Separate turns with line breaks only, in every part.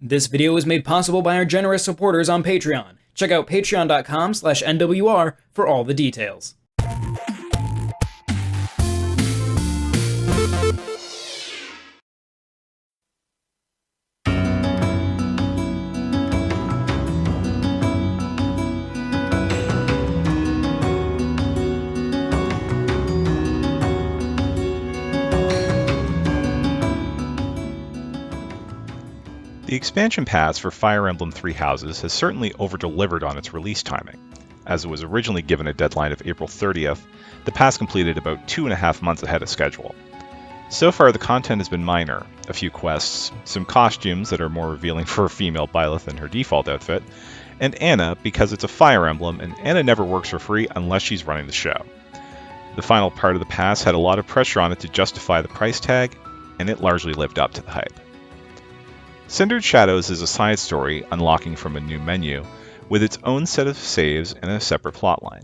This video was made possible by our generous supporters on Patreon. Check out patreon.com/NWR for all the details.
The expansion pass for Fire Emblem Three Houses has certainly over-delivered on its release timing. As it was originally given a deadline of April 30th, the pass completed about 2.5 months ahead of schedule. So far, the content has been minor: a few quests, some costumes that are more revealing for a female Byleth than her default outfit, and Anna because it's a Fire Emblem and Anna never works for free unless she's running the show. The final part of the pass had a lot of pressure on it to justify the price tag, and it largely lived up to the hype. Cindered Shadows is a side story unlocking from a new menu, with its own set of saves and a separate plotline.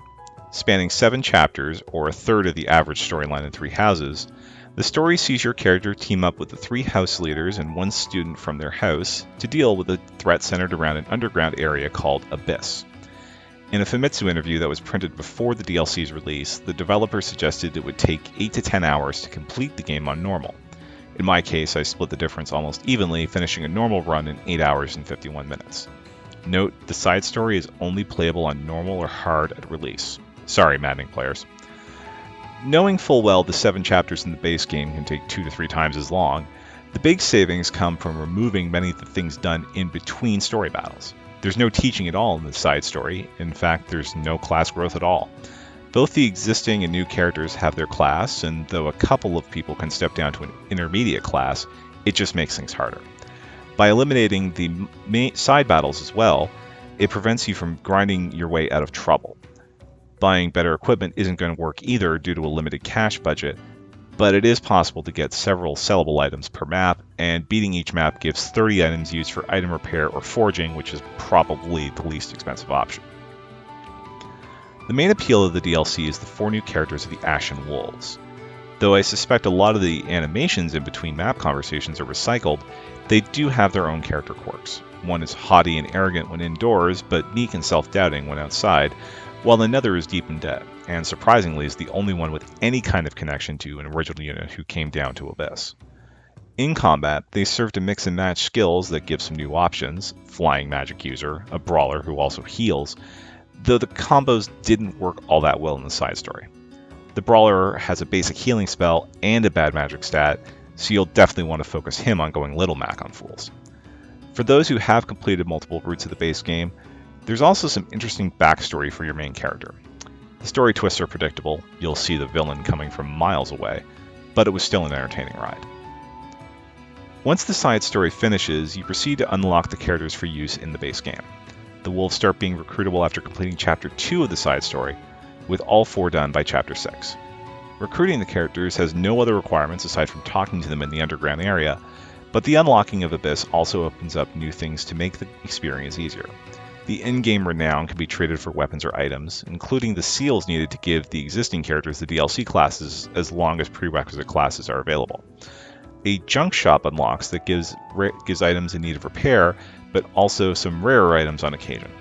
Spanning 7 chapters, or a third of the average storyline in Three Houses, the story sees your character team up with the 3 house leaders and 1 student from their house to deal with a threat centered around an underground area called Abyss. In a Famitsu interview that was printed before the DLC's release, the developer suggested it would take 8 to 10 hours to complete the game on normal. In my case, I split the difference almost evenly, finishing a normal run in 8 hours and 51 minutes. Note, the side story is only playable on normal or hard at release. Sorry, maddening players. Knowing full well the 7 chapters in the base game can take 2 to 3 times as long, the big savings come from removing many of the things done in between story battles. There's no teaching at all in the side story. In fact, there's no class growth at all. Both the existing and new characters have their class, and though a couple of people can step down to an intermediate class, it just makes things harder. By eliminating the side battles as well, it prevents you from grinding your way out of trouble. Buying better equipment isn't going to work either due to a limited cash budget, but it is possible to get several sellable items per map, and beating each map gives 30 items used for item repair or forging, which is probably the least expensive option. The main appeal of the DLC is the 4 new characters of the Ashen Wolves. Though I suspect a lot of the animations in between map conversations are recycled, they do have their own character quirks. One is haughty and arrogant when indoors, but meek and self-doubting when outside, while another is deep in debt, and surprisingly is the only one with any kind of connection to an original unit who came down to Abyss. In combat, they serve to mix and match skills that give some new options: flying magic user, a brawler who also heals, though the combos didn't work all that well in the side story. The brawler has a basic healing spell and a bad magic stat, so you'll definitely want to focus him on going Little Mac on fools. For those who have completed multiple routes of the base game, there's also some interesting backstory for your main character. The story twists are predictable, you'll see the villain coming from miles away, but it was still an entertaining ride. Once the side story finishes, you proceed to unlock the characters for use in the base game. The wolves start being recruitable after completing Chapter 2 of the side story, with all 4 done by Chapter 6. Recruiting the characters has no other requirements aside from talking to them in the underground area, but the unlocking of Abyss also opens up new things to make the experience easier. The in-game renown can be traded for weapons or items, including the seals needed to give the existing characters the DLC classes as long as prerequisite classes are available. A junk shop unlocks that gives items in need of repair, but also some rarer items on occasion.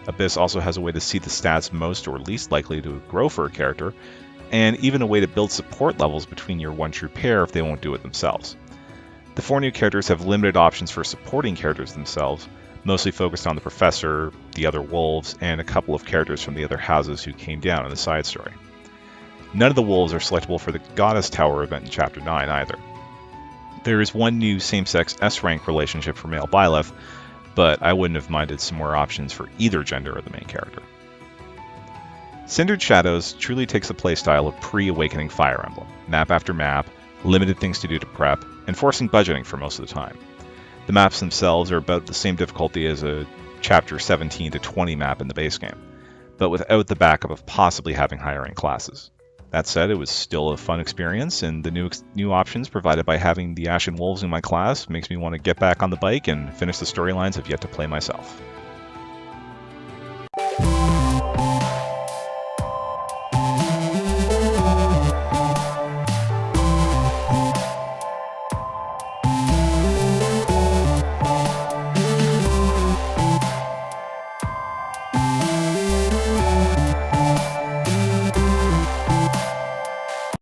Abyss also has a way to see the stats most or least likely to grow for a character, and even a way to build support levels between your one true pair if they won't do it themselves. The 4 new characters have limited options for supporting characters themselves, mostly focused on the Professor, the other wolves, and a couple of characters from the other houses who came down in the side story. None of the wolves are selectable for the Goddess Tower event in Chapter 9 either. There is 1 new same-sex S-rank relationship for male Byleth, but I wouldn't have minded some more options for either gender of the main character. Cindered Shadows truly takes the playstyle of pre-Awakening Fire Emblem, map after map, limited things to do to prep, and forcing budgeting for most of the time. The maps themselves are about the same difficulty as a Chapter 17 to 20 map in the base game, but without the backup of possibly having higher rank classes. That said, it was still a fun experience, and the new options provided by having the Ashen Wolves in my class makes me want to get back on the bike and finish the storylines I've yet to play myself.